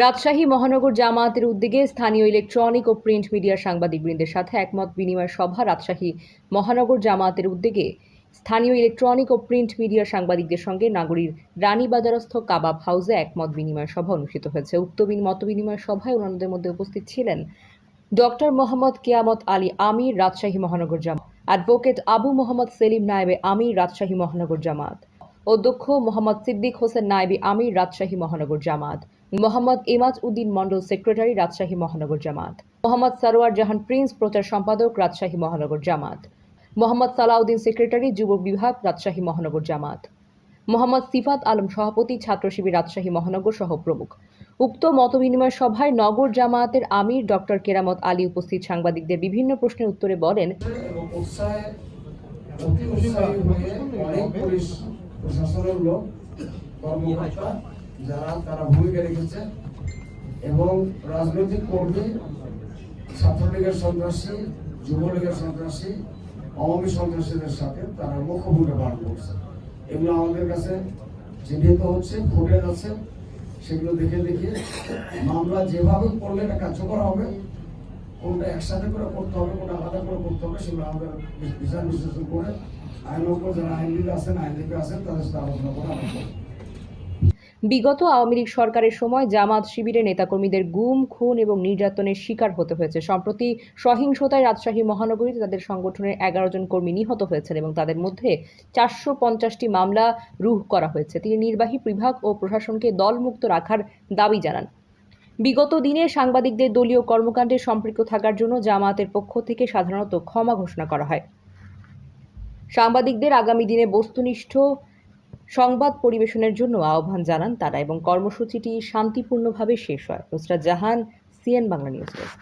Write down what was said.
রাজশাহী মহানগর জামায়াতের উদ্যোগে স্থানীয় ইলেকট্রনিক ও প্রিন্ট মিডিয়ার সাংবাদিকবৃন্দের সাথে একমত বিনিময় সভা। রাজশাহী মহানগর জামায়াতের উদ্যোগে স্থানীয় ইলেকট্রনিক ও প্রিন্ট মিডিয়ার সাংবাদিকদের সঙ্গে নাগরীর রানীবাজারস্থ কাবাব হাউসে একমত বিনিময় সভা অনুষ্ঠিত হয়েছে। উক্ত মতবিনিময় সভায় অন্যান্যদের মধ্যে উপস্থিত ছিলেন ডক্টর মোহাম্মদ কেয়ামত আলী আমির, রাজশাহী মহানগর জামায়াত; অ্যাডভোকেট আবু মোহাম্মদ সেলিম নায়েবে আমির, রাজশাহী মহানগর জামায়াত; অধ্যক্ষ মোহাম্মদ সিদ্দিক হোসেন নায়েবে আমির, রাজশাহী মহানগর জামায়াত; মোহাম্মদ ইমাজ উদ্দিন মন্ডল, সেক্রেটারি, রাজশাহী মহানগর জামায়াত; মোহাম্মদ সারোয়ার জাহান প্রিন্স, প্রচার সম্পাদক, রাজশাহী মহানগর জামায়াত; মোহাম্মদ সালাউদ্দিন, সেক্রেটারি, যুব বিভাগ, রাজশাহী মহানগর জামায়াত; মোহাম্মদ সিফাত আলম, সভাপতি, ছাত্র শিবির, রাজশাহী মহানগর সহ প্রমুখ। উক্ত মতবিনিময় সভায় নগর জামায়াতের আমির ডক্টর কেরামত আলী উপস্থিত সাংবাদিকদের বিভিন্ন প্রশ্নের উত্তরে বলেন, যারা তারা ভূমিকা রেখেছে এবং রাজনৈতিক কর্মী, ছাত্রলীগের সন্ত্রাসী, যুবলীগের সন্ত্রাসী, আওয়ামী সন্ত্রাসীদের সাথে তারা মুখ্য ভূমিকা পালন করছে। এগুলো আমাদের কাছে চিহ্নিত হচ্ছে, ফুটেজ আছে, সেগুলো দেখে দেখে মামলা যেভাবে করলে এটা কার্যকর হবে, কোনটা একসাথে করে করতে হবে, কোনটা আলাদা করে করতে হবে, সেগুলো আমাদের বিচার বিশ্লেষণ করে আইনজ্ঞ যারা আইনজীবী আছেন, আইনজীবী আছেন, তাদের সাথে আলোচনা করে আমরা। বিগত আওয়ামী লীগ সরকারের সময় জামায়াত শিবিরের নেতাকর্মীদের গুম, খুন এবং নির্যাতনের শিকার হতে হয়েছে। সম্প্রতি সহিংসতায় রাজশাহী মহানগরীতে তাদের সংগঠনের 11 জন কর্মী নিহত হয়েছেন এবং তাদের মধ্যে 450টি মামলা রুজু করা হয়েছে। তিনি নির্বাহী বিভাগ ও প্রশাসনকে দলমুক্ত রাখার দাবি জানান। বিগত দিনে সাংবাদিকদের দলীয় কর্মকাণ্ডে সম্পৃক্ত থাকার জন্য জামায়াতের পক্ষ থেকে সাধারণত ক্ষমা ঘোষণা করা হয়। সাংবাদিকদের আগামী দিনে বস্তুনিষ্ঠ সংবাদ পরিবেশনের জন্য আহ্বান জানান তারা এবং কর্মসূচিটি শান্তিপূর্ণভাবে শেষ হয়। Nusrat Jahan, CN Bangla news desk.